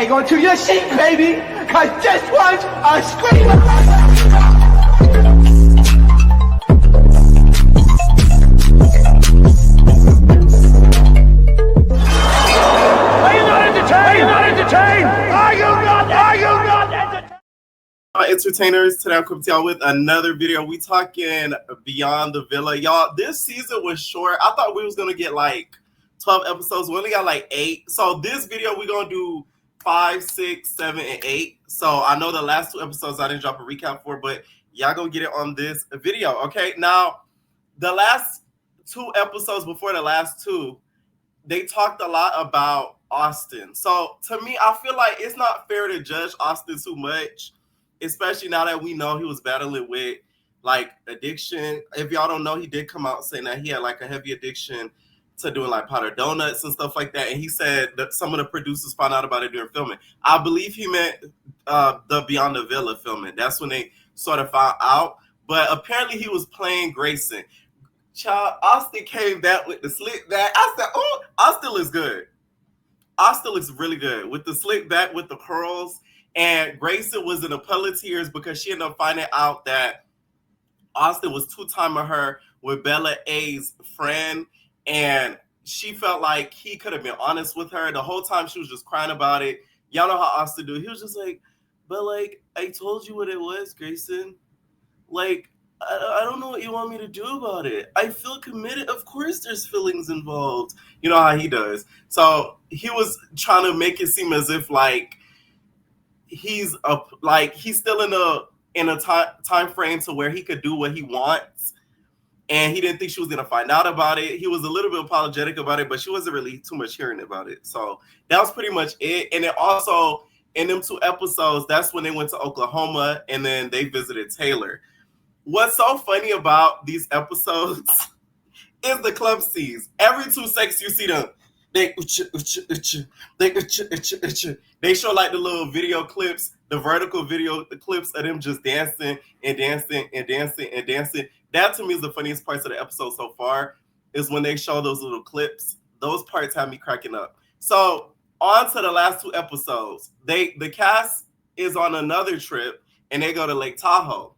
hang on to your seat, baby, because this one's a screamer. Entertainers, today I'm coming to y'all with another video. We talking Beyond the Villa. Y'all, this season was short. I thought we was gonna get like 12 episodes. We only got like 8. So this video we're gonna do 5, 6, 7, and 8. So I know the last 2 episodes I didn't drop a recap for, but y'all gonna get it on this video. Okay, now the last 2 episodes before the last 2, they talked a lot about Austin. So to me, I feel like it's not fair to judge Austin too much, especially now that we know he was battling with like addiction. If y'all don't know, he did come out saying that he had like a heavy addiction to doing like powdered donuts and stuff like that. And he said that some of the producers found out about it during filming. I believe he meant the Beyond the Villa filming. That's when they sort of found out. But apparently he was playing Grayson. Child, Austin came back with the slick back. I said, oh, Austin looks good. Austin looks really good with the slick back with the curls. And Grayson was in a puddle of tears because she ended up finding out that Austin was two-timing her with Bella A's friend. And she felt like he could have been honest with her. The whole time she was just crying about it. Y'all know how Austin do. He was just like, but like, I told you what it was, Grayson. Like, I don't know what you want me to do about it. I feel committed. Of course there's feelings involved. You know how he does. So he was trying to make it seem as if like he's still in a time frame to where he could do what he wants. And he didn't think she was going to find out about it. He was a little bit apologetic about it, but she wasn't really too much hearing about it. So that was pretty much it. And then also in them 2 episodes, that's when they went to Oklahoma and then they visited Taylor. What's so funny about these episodes is the club scenes. Every 2 seconds you see them, they show like the little video clips, the vertical video clips of them just dancing and dancing and dancing and dancing. That to me is the funniest parts of the episode so far, is when they show those little clips. Those parts have me cracking up. So on to the last 2 episodes. The cast is on another trip and they go to Lake Tahoe.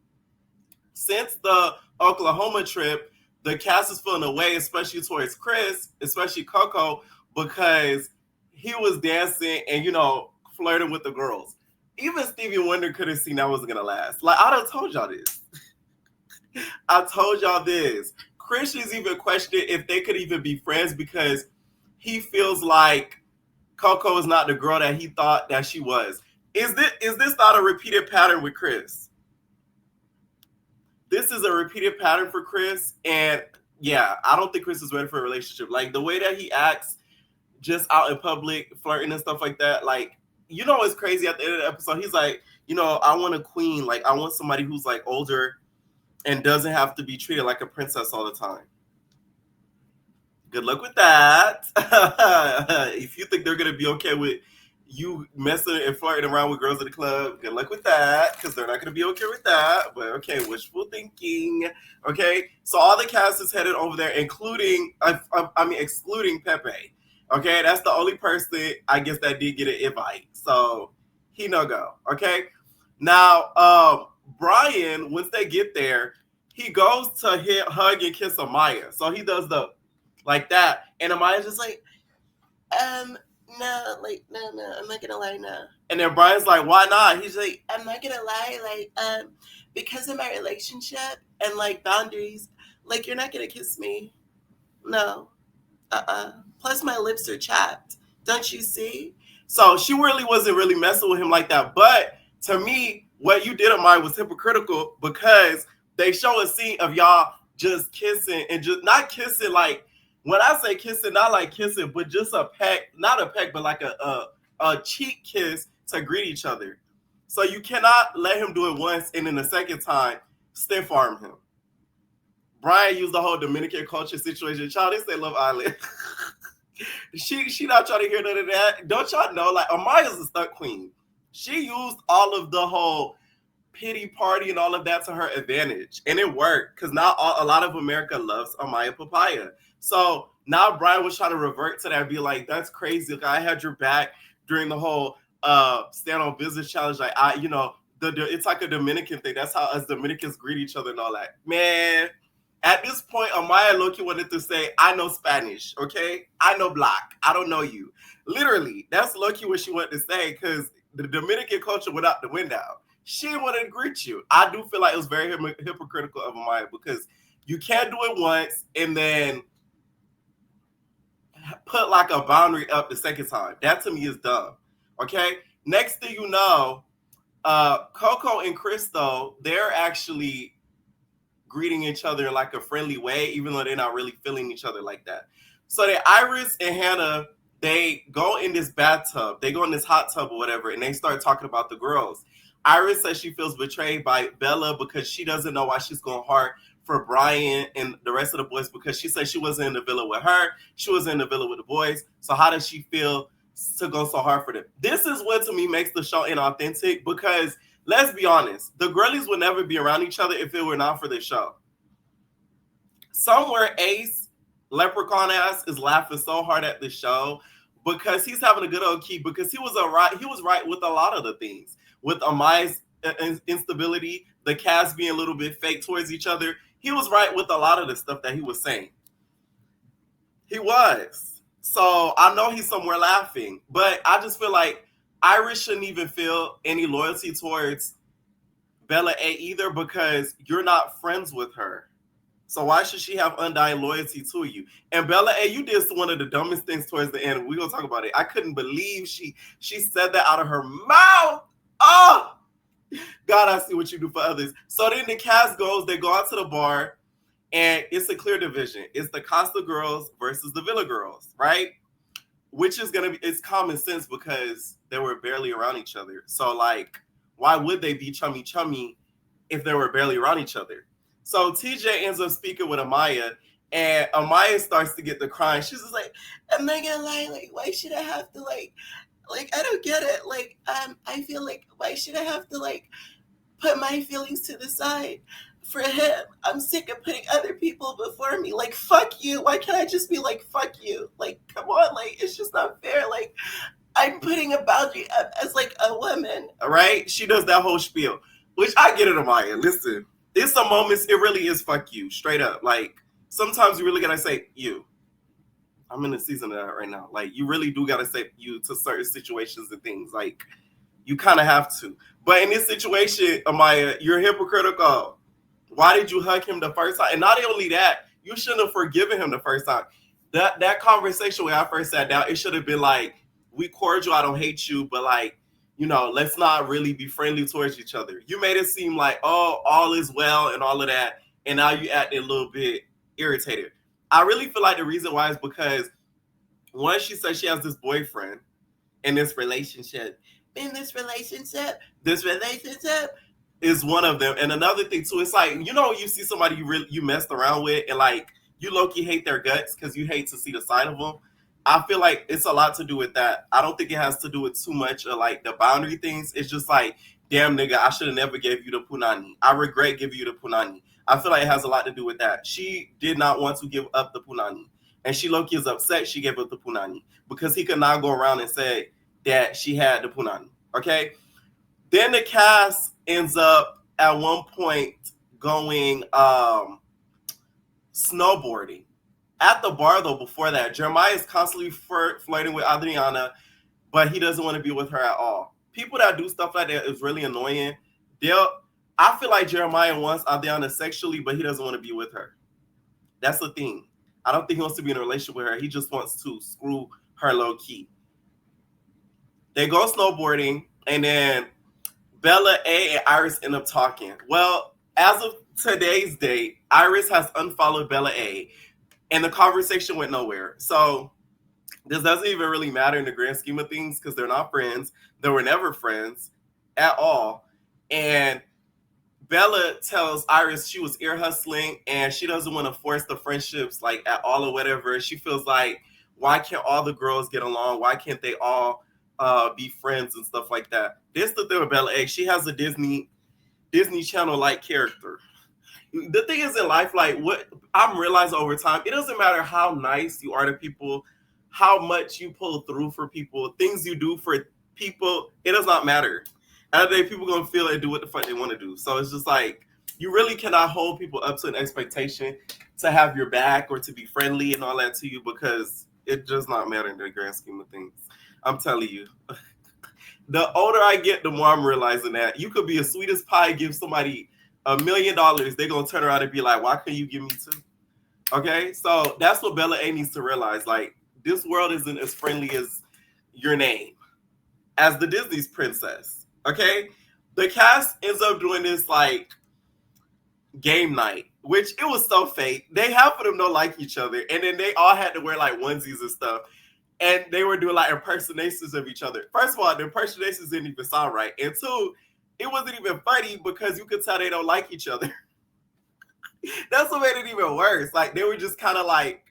Since the Oklahoma trip, the cast is feeling away, especially towards Chris, especially Coco, because he was dancing and, you know, flirting with the girls. Even Stevie Wonder could have seen that wasn't going to last. Like, I done told y'all this. I told y'all this. Christian's even questioned if they could even be friends because he feels like Coco is not the girl that he thought that she was. Is this not a repeated pattern with Chris? This is a repeated pattern for Chris. And yeah, I don't think Chris is ready for a relationship. Like the way that he acts just out in public, flirting and stuff like that. Like, you know, it's crazy at the end of the episode. He's like, you know, I want a queen. Like, I want somebody who's like older and doesn't have to be treated like a princess all the time. Good luck with that. If you think they're going to be okay with you messing and flirting around with girls at the club, good luck with that, because they're not going to be okay with that. But okay, wishful thinking. Okay, so all the cast is headed over there, excluding Pepe. Okay, that's the only person I guess that did get an invite. So he no go. Okay, now Brian, once they get there, he goes to hug and kiss Amaya. So he does the like that, and Amaya's just like, no, like, no, I'm not gonna lie, no. And then Brian's like, why not? He's like, I'm not gonna lie, like, because of my relationship and like boundaries, like, you're not gonna kiss me. No. Plus my lips are chapped. Don't you see? So she really wasn't really messing with him like that. But to me, what you did on mine was hypocritical because they show a scene of y'all just kissing and just not kissing like, when I say kissing, not like kissing, but just a peck, not a peck, but like a cheek kiss to greet each other. So you cannot let him do it once and then the second time stiff arm him. Brian used the whole Dominican culture situation. Child, they say Love Island. She not trying to hear none of that. Don't y'all know, like, Amaya's a stunt queen. She used all of the whole pity party and all of that to her advantage. And it worked because now a lot of America loves Amaya Papaya. So now Brian was trying to revert to that and be like, that's crazy. Like, I had your back during the whole stand on business challenge. Like it's like a Dominican thing. That's how us Dominicans greet each other and all that. Man, at this point, Amaya Loki wanted to say, I know Spanish, okay? I know black. I don't know you. Literally, that's Loki what she wanted to say, because the Dominican culture went out the window. She didn't want to greet you. I do feel like it was very hypocritical of Amaya, because you can't do it once and then put like a boundary up the second time. That to me is dumb. Okay? Next thing you know, Coco and Crystal, they're actually greeting each other in like a friendly way, even though they're not really feeling each other like that. So that Iris and Hannah, they go in this bathtub, they go in this hot tub or whatever, and they start talking about the girls. Iris says she feels betrayed by Bella because she doesn't know why she's going hard for Brian and the rest of the boys, because she said she wasn't in the villa with her, she was in the villa with the boys. So how does she feel to go so hard for them? This is what to me makes the show inauthentic, because let's be honest, the girlies would never be around each other if it were not for this show. Somewhere Ace, leprechaun ass, is laughing so hard at the show because he's having a good old key, because he was right with a lot of the things. With Amaya's instability, the cast being a little bit fake towards each other, he was right with a lot of the stuff that he was saying. He was. So I know he's somewhere laughing, but I just feel like Iris shouldn't even feel any loyalty towards Bella A either, because you're not friends with her. So why should she have undying loyalty to you? And Bella A, you did one of the dumbest things towards the end. We're going to talk about it. I couldn't believe she said that out of her mouth. Oh, God, I see what you do for others. So then the cast goes, they go out to the bar, and it's a clear division. It's the Costa girls versus the Villa girls, right? Which is going to be, it's common sense because they were barely around each other. So, like, why would they be chummy if they were barely around each other? So TJ ends up speaking with Amaya, and Amaya starts to get the crying. She's just like, I'm not gonna lie, like, why should I have to, like, I don't get it. Like, I feel like, why should I have to, like, put my feelings to the side for him? I'm sick of putting other people before me. Like, fuck you. Why can't I just be like, fuck you? Like, come on, like, it's just not fair. Like, I'm putting a boundary up as, like, a woman. All right? She does that whole spiel, which I get it, Amaya. Listen. There's some moments, it really is fuck you, straight up. Like, sometimes you really gotta say you. I'm in the season of that right now. Like, you really do gotta say you to certain situations and things. Like, you kind of have to. But in this situation, Amaya, you're hypocritical. Why did you hug him the first time? And not only that, you shouldn't have forgiven him the first time. That conversation when I first sat down, it should have been like, we cordial, I don't hate you, but like, you know, let's not really be friendly towards each other. You made it seem like, oh, all is well and all of that, and now you acting a little bit irritated. I really feel like the reason why is because once she says she has this boyfriend in this relationship, this relationship is one of them. And another thing too, it's like, you know, you see somebody you messed around with, and like you low-key hate their guts because you hate to see the side of them. I feel like it's a lot to do with that. I don't think it has to do with too much of like the boundary things. It's just like, damn nigga, I should have never gave you the punani. I regret giving you the punani. I feel like it has a lot to do with that. She did not want to give up the punani. And she low-key is upset she gave up the punani because he could not go around and say that she had the punani. Okay? Then the cast ends up at one point going snowboarding. At the bar, though, before that, Jeremiah is constantly flirting with Adriana, but he doesn't want to be with her at all. People that do stuff like that is really annoying. I feel like Jeremiah wants Adriana sexually, but he doesn't want to be with her. That's the thing. I don't think he wants to be in a relationship with her. He just wants to screw her low key. They go snowboarding, and then Bella A and Iris end up talking. Well, as of today's date, Iris has unfollowed Bella A, and the conversation went nowhere. So this doesn't even really matter in the grand scheme of things because they're not friends. They were never friends at all. And Bella tells Iris she was ear hustling and she doesn't want to force the friendships like at all or whatever. She feels like, why can't all the girls get along? Why can't they all be friends and stuff like that? This is the thing with Bella A. She has a Disney Channel-like character. The thing is in life, like what I'm realizing over time, it doesn't matter how nice you are to people, how much you pull through for people, things you do for people, it does not matter. At the day, people gonna feel and do what the fuck they want to do. So it's just like you really cannot hold people up to an expectation to have your back or to be friendly and all that to you, because it does not matter in the grand scheme of things. I'm telling you. The older I get, the more I'm realizing that you could be as sweet as pie, give somebody $1 million, they're gonna turn around and be like, why can't you give me two? Okay, so that's what Bella A needs to realize. Like, this world isn't as friendly as your name, as the Disney's princess. Okay, the cast ends up doing this like game night, which it was so fake. They half of them don't like each other, and then they all had to wear like onesies and stuff, and they were doing like impersonations of each other. First of all, the impersonations didn't even sound right, and two, it wasn't even funny because you could tell they don't like each other. That's what made it even worse. Like, they were just kind of like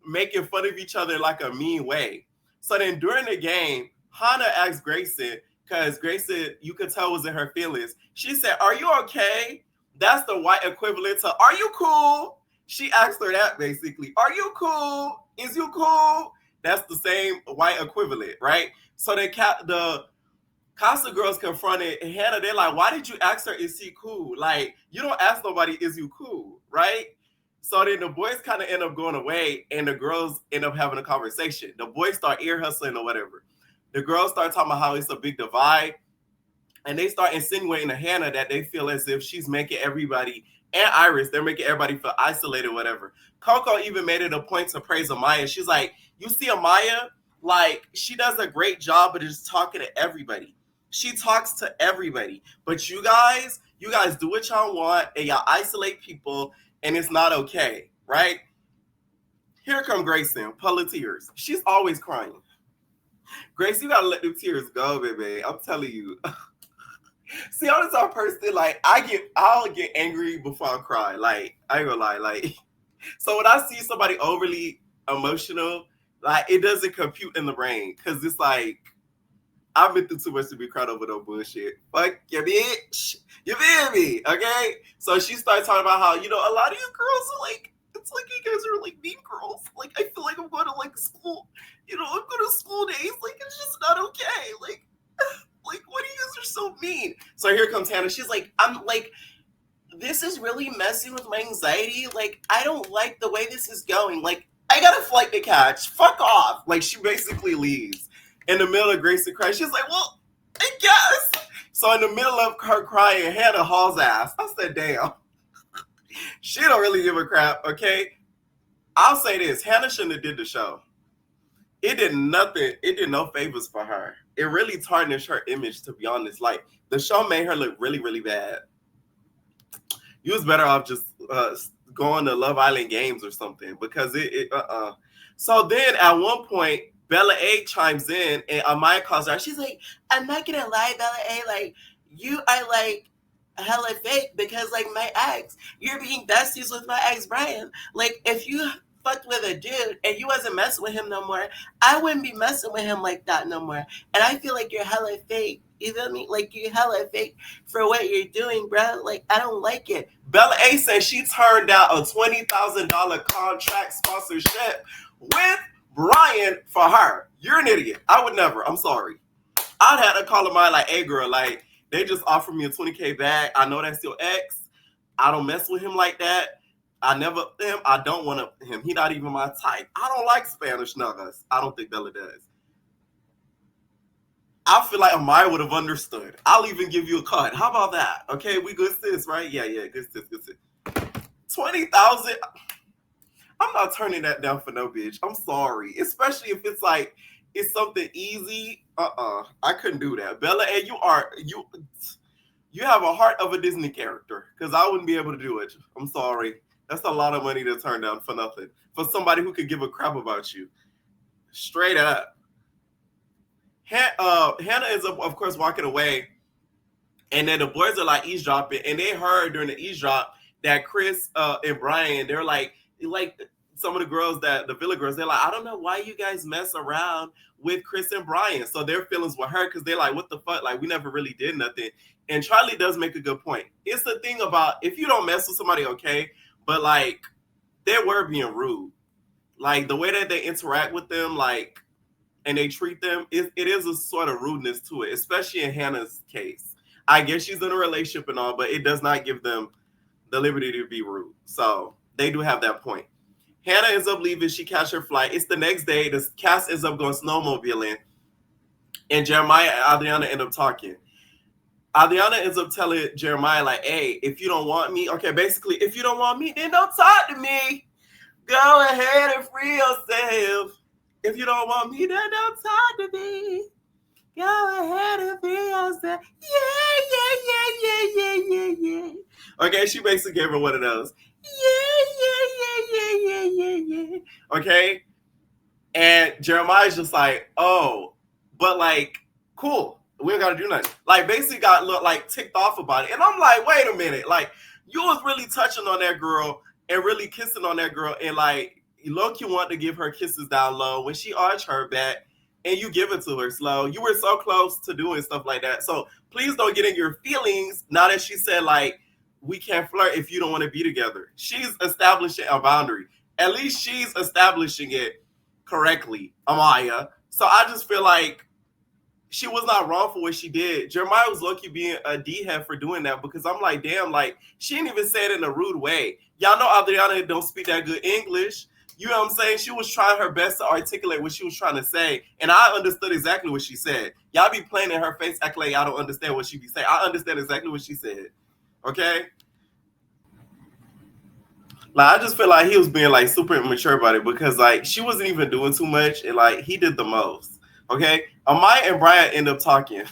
making fun of each other in like a mean way. So then during the game, Hannah asked Grayson, because Grayson, you could tell, was in her feelings. She said, "Are you okay?" That's the white equivalent to "Are you cool?" She asked her that basically. "Are you cool? Is you cool?" That's the same white equivalent, right? So the Casa girls confronted Hannah. They're like, "Why did you ask her, is he cool? Like, you don't ask nobody, is you cool, right?" So then the boys kind of end up going away, and the girls end up having a conversation. The boys start ear hustling or whatever. The girls start talking about how it's a big divide, and they start insinuating to Hannah that they feel as if she's making everybody, and Iris, they're making everybody feel isolated or whatever. Coco even made it a point to praise Amaya. She's like, "You see Amaya, like, she does a great job of just talking to everybody. She talks to everybody. But you guys do what y'all want, and y'all isolate people, and it's not okay," right? Here come Grayson, pull of tears. She's always crying. Grace, you gotta let them tears go, baby. I'm telling you. See, I'm the type of person, like, I'll get angry before I cry. Like, I ain't gonna lie. Like, so when I see somebody overly emotional, like, it doesn't compute in the brain. Cause it's like, I've been through too much to be cried over no bullshit. Fuck you, bitch. You feel me? Okay? So she started talking about how, a lot of you girls are like, it's like you guys are like mean girls. Like, I feel like I'm going to like school. I'm going to school days. Like, it's just not okay. Like, what you guys are so mean? So here comes Hannah. She's like, I'm like, this is really messing with my anxiety. Like, I don't like the way this is going. Like, I got a flight to catch. Fuck off. Like, she basically leaves. In the middle of Grayson crying, she's like, "Well, I guess." So in the middle of her crying, Hannah hauls ass. I said, damn. She don't really give a crap, okay? I'll say this. Hannah shouldn't have did the show. It did nothing. It did no favors for her. It really tarnished her image, to be honest. Like, the show made her look really, really bad. You was better off just going to Love Island games or something, because So then at one point, Bella A chimes in, and Amaya calls her out. She's like, "I'm not gonna lie, Bella A, like, you are like hella fake, because like my ex, you're being besties with my ex Brian. Like, if you fucked with a dude and you wasn't messing with him no more, I wouldn't be messing with him like that no more. And I feel like you're hella fake. You feel me? Like, you're hella fake for what you're doing, bro. Like, I don't like it." Bella A says she turned down a $20,000 contract sponsorship with Brian for her. You're an idiot. I would never. I'm sorry. I'd have to call him out like, "Hey, girl, like, they just offered me a $20K bag. I know that's your ex. I don't mess with him like that. I never him. I don't want him. He not even my type. I don't like Spanish niggas." I don't think Bella does. I feel like Amaya would have understood. I'll even give you a cut. How about that? Okay, we good sis, right? Yeah, good sis. 20,000. I'm not turning that down for no bitch. I'm sorry. Especially if it's like, it's something easy. I couldn't do that. Bella, and you have a heart of a Disney character, because I wouldn't be able to do it. I'm sorry. That's a lot of money to turn down for nothing. For somebody who could give a crap about you. Straight up. Hannah is, of course, walking away. And then the boys are like eavesdropping. And they heard during the eavesdrop that Chris and Brian, they're like some of the girls, the Villa girls, they're like, "I don't know why you guys mess around with Chris and Brian." So their feelings were hurt, because they're like, "What the fuck? Like, we never really did nothing." And Charlie does make a good point. It's the thing about, if you don't mess with somebody, okay, but like, they were being rude. Like, the way that they interact with them, like, and they treat them, it is a sort of rudeness to it, especially in Hannah's case. I guess she's in a relationship and all, but it does not give them the liberty to be rude. So they do have that point. Hannah ends up leaving. She catches her flight. It's the next day. The cast ends up going snowmobiling, and Jeremiah and Adriana end up talking. Adriana ends up telling Jeremiah, like, hey, if you don't want me, okay, basically, if you don't want me, then don't talk to me. Go ahead and free yourself. If you don't want me, then don't talk to me. Go ahead and free yourself. Yeah. Okay, she basically gave her one of those. Yeah. Okay? And Jeremiah's just like, oh, but like, cool. We don't gotta do nothing. Like, basically got like ticked off about it. And I'm like, wait a minute. Like, you was really touching on that girl and really kissing on that girl. And like, look, you want to give her kisses down low when she arched her back and you give it to her slow. You were so close to doing stuff like that. So please don't get in your feelings now that she said, like, we can't flirt if you don't want to be together. She's establishing a boundary. At least she's establishing it correctly, Amaya. So I just feel like she was not wrong for what she did. Jeremiah was low-key being a D-head for doing that, because I'm like, damn, like, she didn't even say it in a rude way. Y'all know Adriana don't speak that good English. You know what I'm saying? She was trying her best to articulate what she was trying to say, and I understood exactly what she said. Y'all be playing in her face, acting like y'all don't understand what she be saying. I understand exactly what she said. Okay? Like, I just feel like he was being like super immature about it, because like she wasn't even doing too much, and like he did the most. Okay, Amaya and Brian end up talking.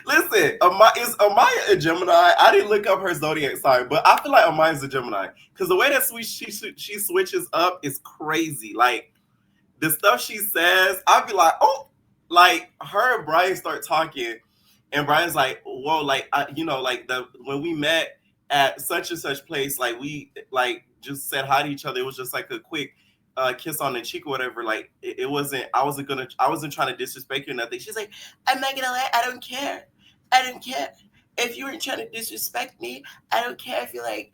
Listen, is Amaya a Gemini? I didn't look up her zodiac sign, but I feel like Amaya's a Gemini, because the way that she switches up is crazy. Like, the stuff she says, I'd be like, oh, like her and Brian start talking, and Brian's like, whoa, like, like when we met at such and such place, like we like just said hi to each other. It was just like a quick kiss on the cheek or whatever. Like, it wasn't. I wasn't trying to disrespect you or nothing. She's like, I'm not gonna lie, I don't care. If you were trying to disrespect me, I don't care if you like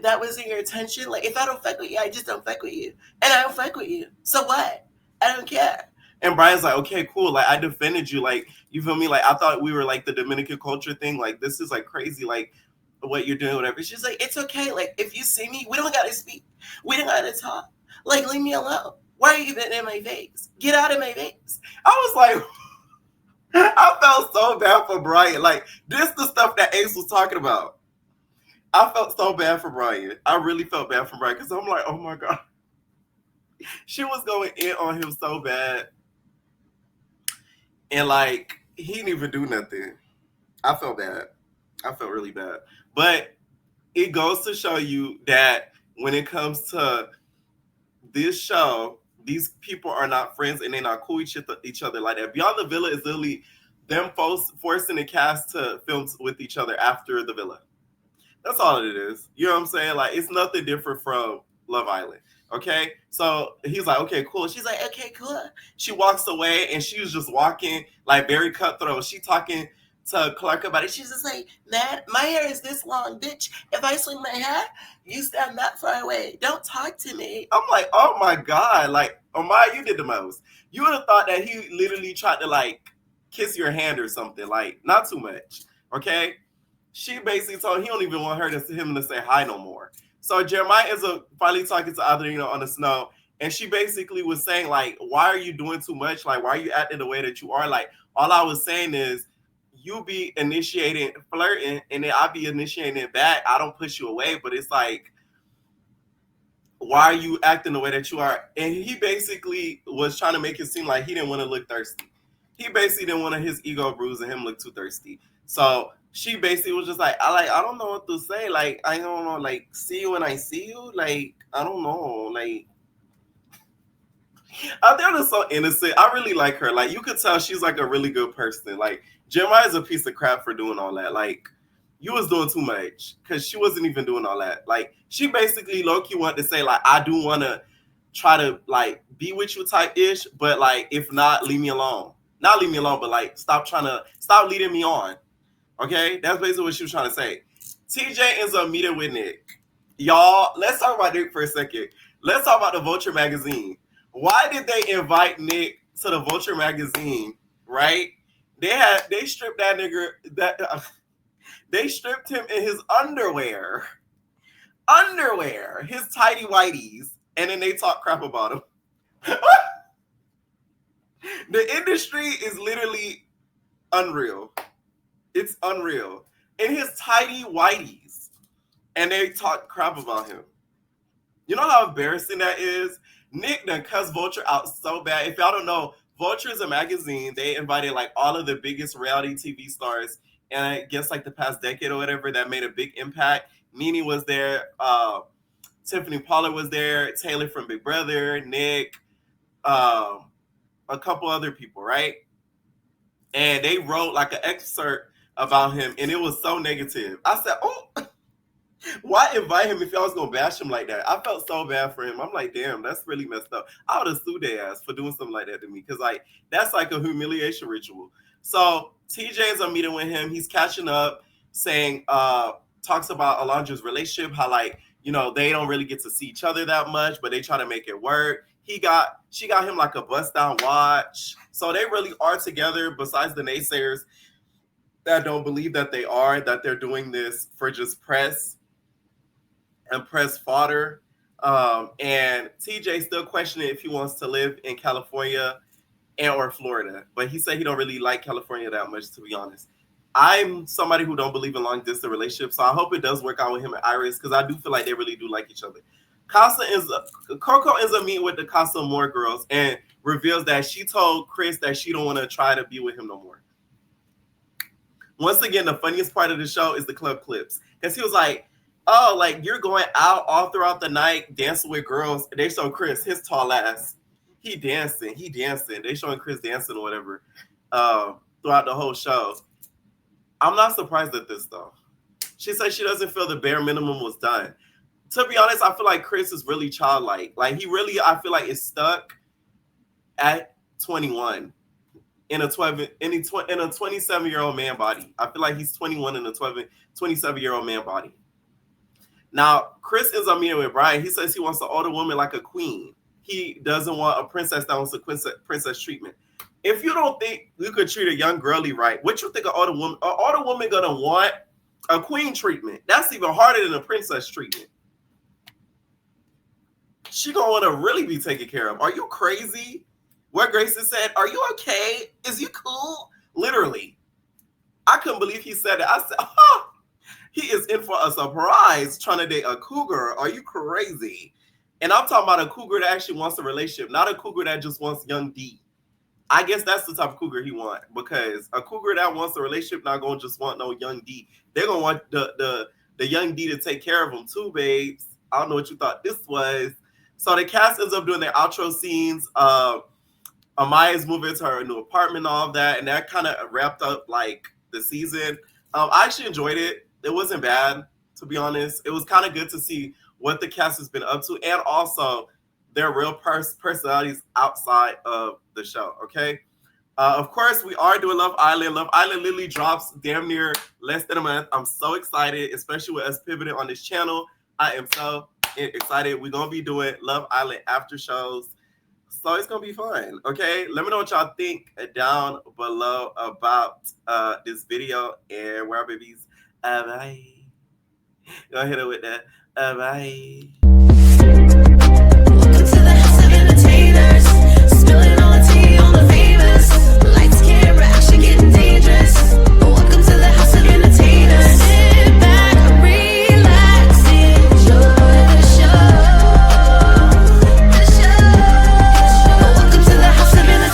that wasn't your intention. Like, if I don't fuck with you, I just don't fuck with you, and I don't fuck with you. So what? I don't care. And Brian's like, okay, cool. Like, I defended you. Like, you feel me? Like, I thought we were like the Dominican culture thing. Like, this is like crazy. Like, what you're doing, whatever. She's like, it's okay. Like, if you see me, we don't gotta speak. We don't gotta talk. Like, leave me alone. Why are you getting in my face? Get out of my face. I was like, I felt so bad for Brian. Like, this the stuff that Ace was talking about. I felt so bad for Brian. I really felt bad for Brian, because I'm like, oh my God. She was going in on him so bad. And like, he didn't even do nothing. I felt bad. I felt really bad. But it goes to show you that when it comes to this show, these people are not friends and they're not cool each other like that. Beyond the Villa is literally them forcing the cast to film with each other after the Villa. That's all it is. You know what I'm saying? Like, it's nothing different from Love Island. Okay? So he's like, okay, cool. She's like, okay, cool. She walks away, and she was just walking like very cutthroat. She talking to Clark about it. She's just like, man, my hair is this long, bitch. If I swing my hair, you stand that far away. Don't talk to me. I'm like, oh my God. Like, Omar, you did the most. You would have thought that he literally tried to like kiss your hand or something. Like, not too much. Okay? She basically told him he don't even want him to say hi no more. So Jeremiah ends up finally talking to Adriana on the snow, and she basically was saying, like, why are you doing too much? Like, why are you acting the way that you are? Like, all I was saying is, you be initiating flirting, and then I be initiating it back. I don't push you away, but it's like, why are you acting the way that you are? And he basically was trying to make it seem like he didn't want to look thirsty. He basically didn't want his ego bruised and him look too thirsty. So she basically was just like, I don't know what to say. Like, I don't know, like, see you when I see you. Like, I don't know. Like, Adriana's so innocent. I really like her. Like, you could tell she's like a really good person. Like, Jeremiah's a piece of crap for doing all that. Like, you was doing too much, because she wasn't even doing all that. Like, she basically low-key wanted to say, like, I do want to try to, like, be with you type-ish, but, like, if not, leave me alone. Not leave me alone, but, like, stop leading me on. Okay? That's basically what she was trying to say. TJ ends up meeting with Nick. Y'all, let's talk about Nick for a second. Let's talk about the Vulture magazine. Why did they invite Nick to the Vulture magazine? Right? They stripped that nigga they stripped him in his underwear, his tidy whities, and then they talk crap about him. The industry is literally unreal. It's unreal. In his tidy whities, and they talk crap about him. You know how embarrassing that is? Nick done cussed Vulture out so bad. If y'all don't know, Vulture is a magazine. They invited like all of the biggest reality TV stars, and I guess like the past decade or whatever, that made a big impact. Nene was there, Tiffany Pollard was there, Taylor from Big Brother, Nick, a couple other people, right? And they wrote like an excerpt about him, and it was so negative. I said, "Oh, why invite him if y'all was gonna bash him like that?" I felt so bad for him. I'm like, damn, that's really messed up. I would have sued their ass for doing something like that to me, because like that's like a humiliation ritual. So TJ's on meeting with him. He's catching up, saying, talks about Alondra's relationship, how like, you know, they don't really get to see each other that much, but they try to make it work. She got him like a bust down watch. So they really are together, besides the naysayers that don't believe that they're doing this for just press and press fodder. And TJ still questioning if he wants to live in California and or Florida, but he said he don't really like California that much, to be honest. I'm somebody who don't believe in long distance relationships, so I hope it does work out with him and Iris, because I do feel like they really do like each other. Coco ends up meeting with the Casa Amor girls and reveals that she told Chris that she don't want to try to be with him no more. Once again, the funniest part of the show is the club clips, because he was like, "Oh, like you're going out all throughout the night dancing with girls." They show Chris, his tall ass. He dancing. They showing Chris dancing or whatever throughout the whole show. I'm not surprised at this though. She said she doesn't feel the bare minimum was done. To be honest, I feel like Chris is really childlike. Like he really, I feel like, is stuck at 21 in a 27-year-old man body. I feel like he's 21 in a 27-year-old man body. Now, Chris ends up meeting with Brian. He says he wants an older woman like a queen. He doesn't want a princess that wants a princess treatment. If you don't think you could treat a young girlie right, what you think an older woman gonna want a queen treatment? That's even harder than a princess treatment. She gonna want to really be taken care of. Are you crazy? What Grayson said, "Are you okay? Is you cool?" Literally. I couldn't believe he said it. I said, "Oh, he is in for a surprise trying to date a cougar. Are you crazy?" And I'm talking about a cougar that actually wants a relationship, not a cougar that just wants young D. I guess that's the type of cougar he wants, because a cougar that wants a relationship not gonna just want no young D. They're gonna want the young D to take care of them too, babes. I don't know what you thought this was. So the cast ends up doing their outro scenes. Amaya's moving to her new apartment, all of that, and that kind of wrapped up like the season. I actually enjoyed it. It wasn't bad, to be honest. It was kind of good to see what the cast has been up to, and also their real personalities outside of the show. Okay. Of course, we are doing Love Island. Love Island literally drops damn near less than a month. I'm so excited, especially with us pivoting on this channel. I am so excited. We're going to be doing Love Island after shows. So it's going to be fun. Okay. Let me know what y'all think down below about this video. And where our babies. Bye. Go hit it with that. Bye.